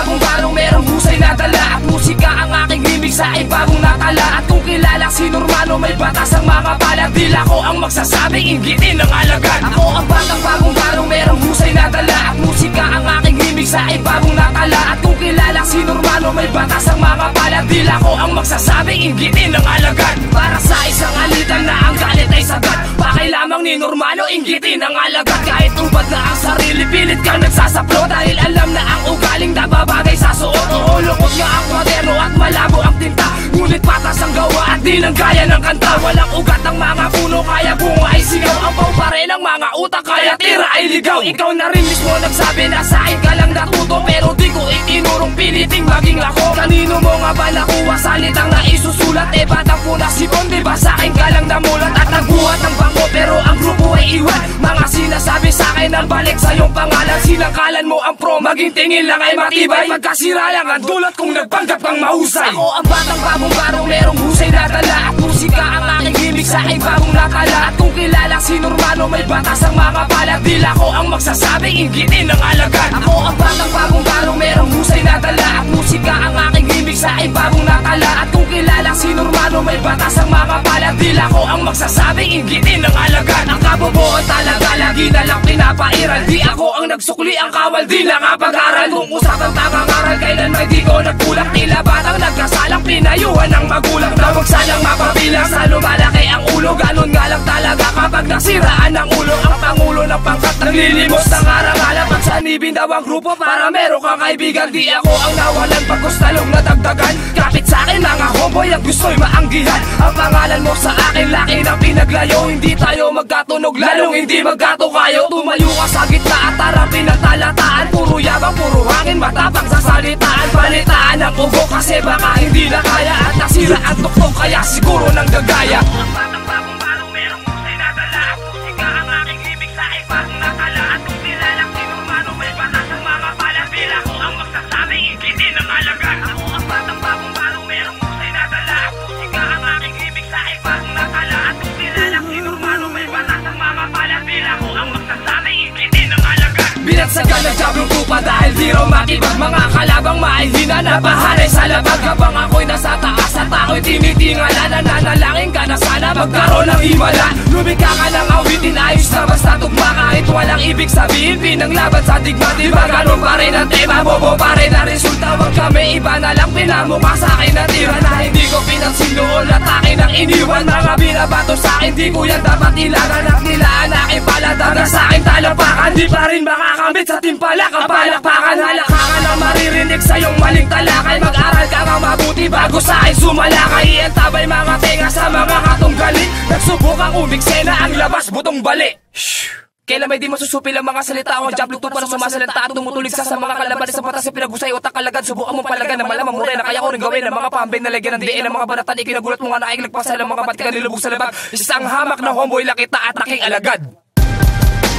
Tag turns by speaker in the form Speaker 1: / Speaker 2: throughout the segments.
Speaker 1: bagong barong merong husay na dala. At musika ang aking himig sa ibabong natala. At kung kilala si Normano may batas ang mga balat. Dila ko ang magsasabing inggitin ng alagad. Ako ang batang bagong barong merong husay na dala. At musika ang aking himig sa ibabong natala. At kung kilala si Normano may batas ang mga balat. Dila ko ang magsasabing inggitin ng alagad. Para sa isang alitan na ang galit ay sagad, bakay lamang ni Normano inggitin ang alagad. Kahit ubad na ang sarili pilit kang nagsasaplo. Dahil alam na ang ugaling nababagay sa suot. Oo, lungkot nga ang kwaderno at malabo ang tinta, ngunit patas ang gawa at di nang gaya ng kanta. Walang ugat ang mga puno, kaya bunga ay sigaw. Ang pau pa rin ang mga utak, kaya tira ay ligaw. Ikaw na rin mismo nagsabi na sa akin ka lang natuto, pero di ko itinurong piliting maging ako. Kanino mo nga ba nakuha salitang na isusulat? Eh batang puna si Bon, diba sa akin ka lang namulat? At nagbuhat ng bangko pero ang grupo ay iwan. Mga sinasabi sa akin ang balik sa iyong pangalan. Sinangkalan mo ang pro, maging tingin lang ay matibay. Pagkasira lang ang dulot kung nagpanggap kang mahusay. Ako ang batang bagong barong merong husay na dala. At musika ang aking himig sa aking bagong natala. At kung kilala si Normano may batas ang mga balat. Dila ko ang magsasabing inggitin ng alagad. Ako ang batang bagong barong merong husay na dala. At musika ang aking himig sa aking bagong natala. At kung kilala si Normano may batas ang mga balat. Dila ko ang magsasabing inggitin ng alagad. Ang kabobohan talaga lagi na lang pinapairal. Di ako ang nagsukli, ang kawal di nakapag-aral. Kung usapang pangangaral kailan may di ko nagkulang. Tila batang nagkasalang pinayuhan ng magulang. Na wag sanang mapabilang sa lumalaki ang ulo. Ganon nga lang talaga kapag nasiraan ng ulo. Ang pangulo ng pangkat naglilimos ng arangalan. Pagsanibin daw ang grupo para meron kang kaibigan. Di ako ang nawalan pagkos talong nadagdagan. Kapit sa akin mga homeboy ang gusto'y maanggihan. Ang pangalan mo sa akin laki ng pinaglayo. Hindi tayo magkatunog lalong hindi magkatukayo. Tumayo ka sa gitna at harapin ang talataan. Puro yabang, puro hangin, matapang sa salitaan. Balitaan ang ugo kasi baka hindi na kaya. At nasira ang tuktok kaya siguro nang gagaya. Ang batang bagong barong merong husay na dala. At musika ang aking himig sa ibabong natala. At kung nilalang si Normano may batas ang mga balat. Bila ko ang magsasabing inggitin ng alagad. Ako ang batang bagong barong merong husay na dala. At musika ang aking himig sa ibabong natala. At kung nilalang si Normano may batas ang mga balat. Bila ko ang magsasabing inggitin ng alagad. Binagsagan ng Diablong tupa dahil di raw makibag. Mga kalabang maihina na bahanay sa labag. Habang ako'y nasa taas at ako'y tinitingala. Nananalangin ka na sana magkaroon ng himala. Lumika ka ng awitin, ayos na basta tugma. Kahit walang ibig sabihin, pinanglaban sa digma. Diba ganun pa rin ang tema, bobo pa rin ang resulta. Wag kami iba na lang pinamukha sa akin na tira. Na hindi ko pinansin noon at akin ang iniwan. Mga binabato sa akin, di ko yan dapat ilangan. At nilaan aking palatag na sa akin talapakan. Di pa rin makakamit sa timpalak ang palakpakan. Halakakan ang maririnig sa iyong maling talakay. Mag-aral ka nga mabuti bago sa akin sumalakay. Iantabay mga tenga sa mga katunggali. Nagsubukang umiksena ang labas butong bali. Kailan may di masusupil ang mga salita. Ang Diablong tupa na sumasalita at tumutulig sa mga kalaban. Sa patas yung pinagusay o takalagad. Subukan mong palagan na malaman mo rin na kaya ko rin gawin. Ang mga pambay na lagyan ng diin. Ang mga banatan ikinagulat mo nga na aking nagpasal. Ang mga batika nilubog sa labag. Isang hamak na homeboy lakita at aking alagad.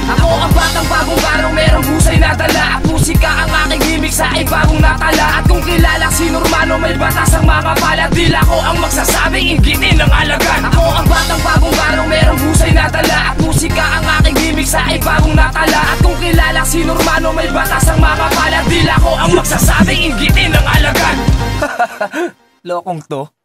Speaker 1: Ako ang batang bagong barong merong husay na dala. At musika ang aking himig sa ibabong natala. At kung kilala si Normano may batas ang mga balat. Dila ko ang magsasabing inggitin ng alagad. Ako ang batang bagong barong merong husay na dala. At musika ang aking himig sa ibabong natala. At kung kilala si Normano may batas ang mga balat. Dila ko ang magsasabing inggitin ng alagad. Lokong to.